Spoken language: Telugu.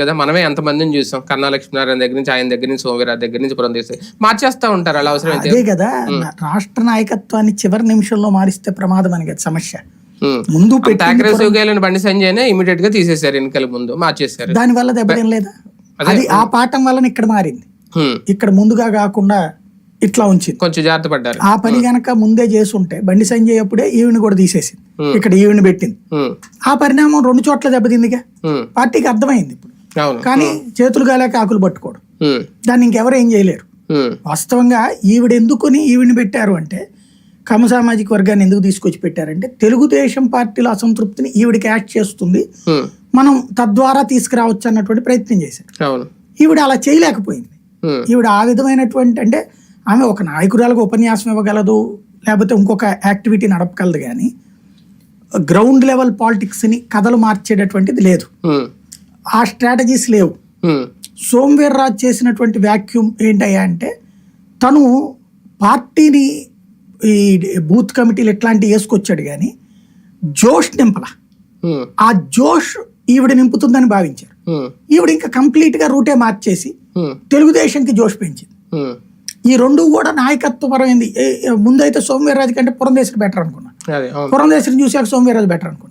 కదా మనమే ఎంతమందిని చూసాం. కన్నా లక్ష్మీనారాయణ దగ్గర నుంచి, ఆయన దగ్గర నుంచి, సోమవీరాజు దగ్గర నుంచి, పురంధేశ్వరి మార్చేస్తా ఉంటారు అలా అవసరం అయితే. అదే కదా రాష్ట్ర నాయకత్వాన్ని చివరి నిమిషంలో మారిస్తే ప్రమాదం అని కదా సమస్య. ముందు బండి సంజయ్నే ఇమీడియట్ గా తీసేశారు, ఎన్నికల ముందు మార్చేశారు. దాని వల్ల దెబ్బతిన లేదా? అది ఆ పాఠం వల్ల ఇక్కడ మారింది. ఇక్కడ ముందుగా కాకుండా ఇట్లా ఉంచింది, కొంచెం జాగ్రత్త పడ్డారు. ఆ పని గనక ముందే చేసుంటే బండి సంజయ్ అప్పుడే ఈవిని కూడా తీసేసింది, ఇక్కడ ఈవిని పెట్టింది. ఆ పరిణామం 2 చోట్ల దెబ్బతిందిగా. పార్టీకి అర్థమైంది ఇప్పుడు. కానీ చేతులు గాలేక ఆకులు పట్టుకోవడం, దాన్ని ఇంకెవరు ఏం చేయలేరు. వాస్తవంగా ఈవిడెందుకుని ఈవిని పెట్టారు అంటే, కమ్మ సామాజిక వర్గాన్ని ఎందుకు తీసుకొచ్చి పెట్టారంటే, తెలుగుదేశం పార్టీలో అసంతృప్తిని ఈవిడ క్యాచ్ చేస్తుంది, మనం తద్వారా తీసుకురావచ్చు అన్నటువంటి ప్రయత్నం చేశారు. ఈవిడ అలా చేయలేకపోయింది. ఈవిడ ఆ విధమైనటువంటి, అంటే ఆమె ఒక నాయకురాలకు ఉపన్యాసం ఇవ్వగలదు, లేకపోతే ఇంకొక యాక్టివిటీ నడపగలదు, కానీ గ్రౌండ్ లెవెల్ పాలిటిక్స్ని కథలు మార్చేటటువంటిది లేదు, ఆ స్ట్రాటజీస్ లేవు. సోమవీర్రాజు చేసినటువంటి వ్యాక్యూమ్ ఏంటయ్యా అంటే, తను పార్టీని ఈ బూత్ కమిటీలు ఎట్లాంటివి వేసుకొచ్చాడు, కానీ జోష్ నింపల. ఆ జోష్ ఈవిడ నింపుతుందని భావించారు. ఈవిడ ఇంకా కంప్లీట్ గా రూటే మార్చేసి తెలుగుదేశంకి జోష్ పెంచింది. ఈ 2 కూడా నాయకత్వపరమైంది. ముందైతే సోమవీర్రాజు కంటే పురంధేశ్వరి బెటర్ అనుకున్నా, పురంధేశ్వరిని చూసాక సోమవీర్రాజు బెటర్ అనుకున్నా.